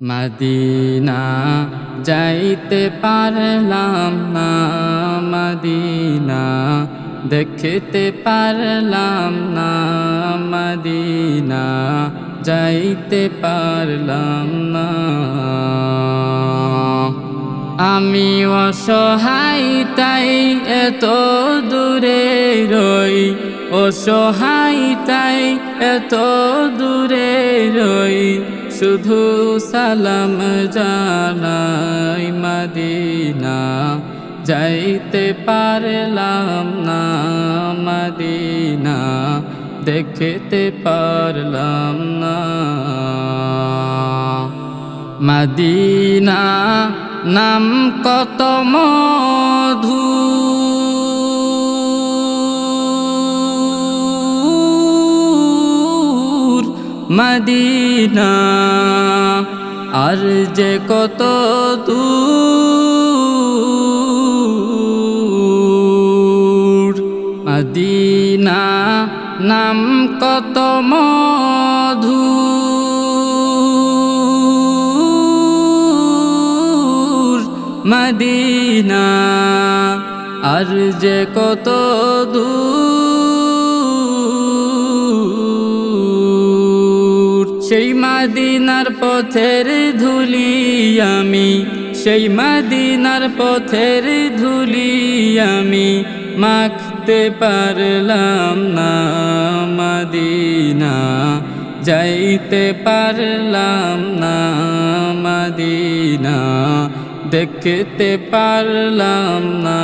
Medina যাইতে পারলাম না, মদিনা দেখতে পারলাম না, মদিনা যাইতে পারলাম না। আমি অসহায় তাই এত দূরে রই, অসহায় তাই এত দূরে রই, শুধু সালাম জানাই মদিনা যাইতে পারলাম না, মদিনা দেখতে পারলাম না। মদিনা নাম কত মধু, মদিনা আর যে কত দূর। মদিনা নাম কত মধু, মদিনা আর যে কত দূর। সেই মদিনার পথের ধুলি আমি, সেই মদিনার পথের ধুলি আমি মাখতে পারলাম না, মদিনা যাইতে পারলাম না, মদিনা দেখতে পারলাম না,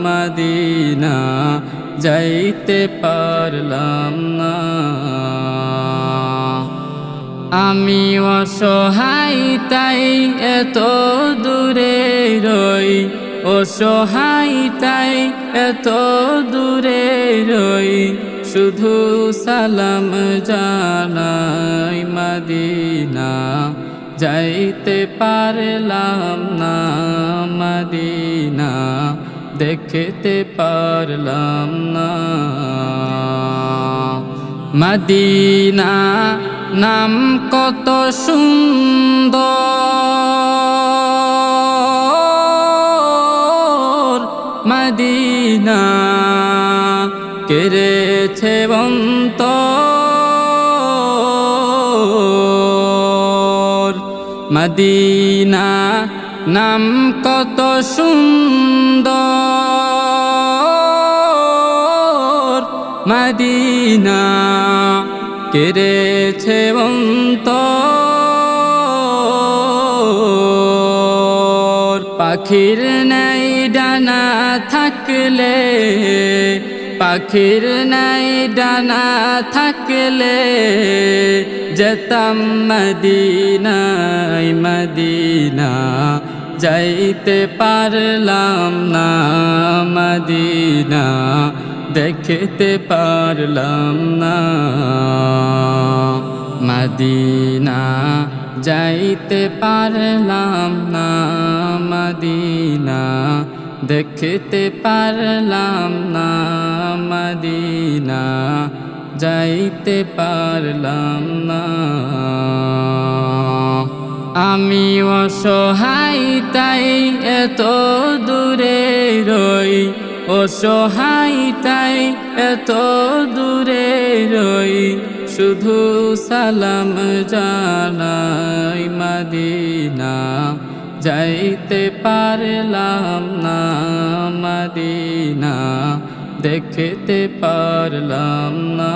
মদিনা যাইতে পারলাম না। আমি অসহায় তাই এত দূরে রই, অসহায় তাই এত দূরে রই, শুধু সালাম জানাই মদিনা যাইতে পারলাম না, মদিনা দেখতে পারলাম না। মদিনা নাম কত সুন্দর, মদিনা কেড়েছে অন্তর। মদিনা নাম কত সুন্দর, মদিনা কেড়েছে অন্তর। পাখির নাই ডানা থাকলে, পাখির নাই ডানা থাকলে যেতাম মদিনায়, মদিনা যাইতে পারলাম না, মদিনা দেখতে পারলাম না। মদিনা যাইতে পারলাম না, মদিনা দেখতে পারলাম না, মদিনা যাইতে পারলাম না। আমি অসহায় তাই এত দূরে রই, অসহায় তাই এত দূরে রই, শুধু সালাম জানাই মদিনা যাইতে পারলাম না, মদিনা দেখতে পারলাম না।